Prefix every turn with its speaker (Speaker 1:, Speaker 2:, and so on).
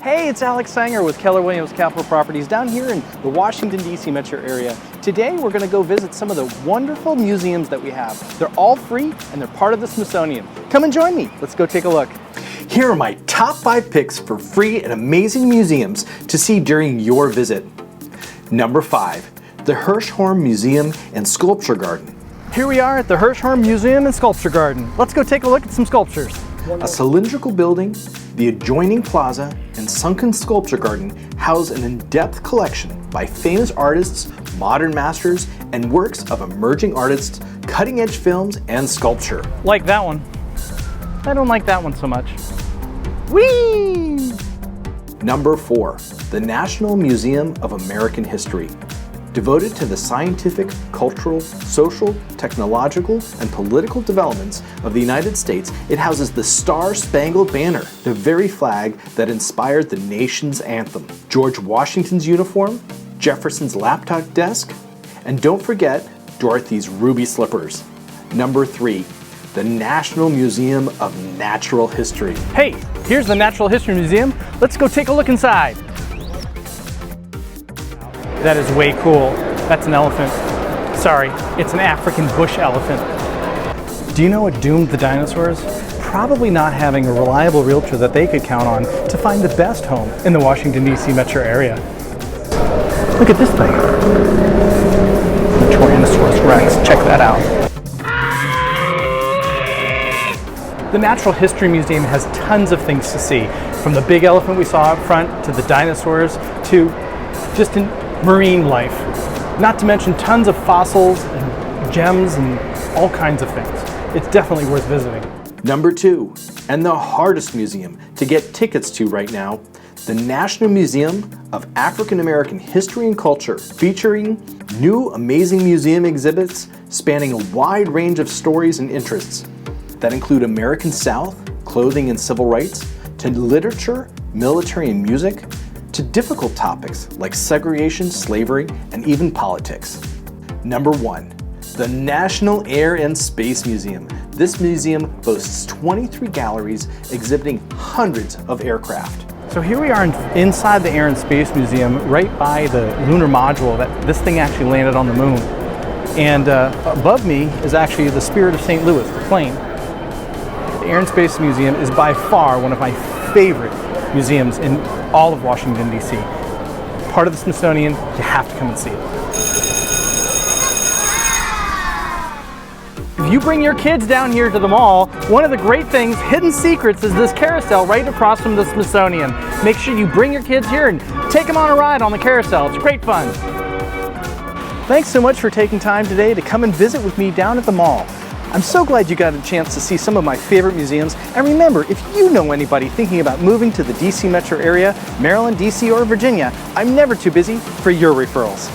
Speaker 1: Hey, it's Alex Saenger with Keller Williams Capital Properties down here in the Washington, D.C. metro area. Today we're going to go visit some of the wonderful museums that we have. They're all free and they're part of the Smithsonian. Come and join me. Let's go take a look. Here are my top 5 picks for free and amazing museums to see during your visit. Number 5, the Hirshhorn Museum and Sculpture Garden. Here we are at the Hirshhorn Museum and Sculpture Garden. Let's go take a look at some sculptures. A cylindrical building, the adjoining plaza, and sunken sculpture garden house an in-depth collection by famous artists, modern masters, and works of emerging artists, cutting-edge films, and sculpture. Like that one. I don't like that one so much. Whee! Number 4, the National Museum of American History. Devoted to the scientific, cultural, social, technological, and political developments of the United States, it houses the Star-Spangled Banner, the very flag that inspired the nation's anthem, George Washington's uniform, Jefferson's laptop desk, and don't forget Dorothy's ruby slippers. Number 3, the National Museum of Natural History. Hey, here's the Natural History Museum. Let's go take a look inside. That is way cool. That's an elephant. Sorry, it's an African bush elephant. Do you know what doomed the dinosaurs? Probably not having a reliable realtor that they could count on to find the best home in the Washington, D.C. metro area. Look at this thing. The Tyrannosaurus Rex. Check that out. The Natural History Museum has tons of things to see, from the big elephant we saw up front to the dinosaurs to just marine life, not to mention tons of fossils and gems and all kinds of things. It's definitely worth visiting. Number 2, and the hardest museum to get tickets to right now, the National Museum of African American History and Culture, featuring new amazing museum exhibits spanning a wide range of stories and interests that include American South, clothing and civil rights, to literature, military and music, to difficult topics like segregation, slavery, and even politics. Number 1, the National Air and Space Museum. This museum boasts 23 galleries exhibiting hundreds of aircraft. So here we are inside the Air and Space Museum, right by the lunar module that this thing actually landed on the moon. And above me is actually the Spirit of St. Louis, the plane. The Air and Space Museum is by far one of my favorite museums in all of Washington, D.C. Part of the Smithsonian, you have to come and see it. If you bring your kids down here to the mall, one of the great things, hidden secrets, is this carousel right across from the Smithsonian. Make sure you bring your kids here and take them on a ride on the carousel. It's great fun. Thanks so much for taking time today to come and visit with me down at the mall. I'm so glad you got a chance to see some of my favorite museums. And remember, if you know anybody thinking about moving to the DC metro area, Maryland, DC, or Virginia, I'm never too busy for your referrals.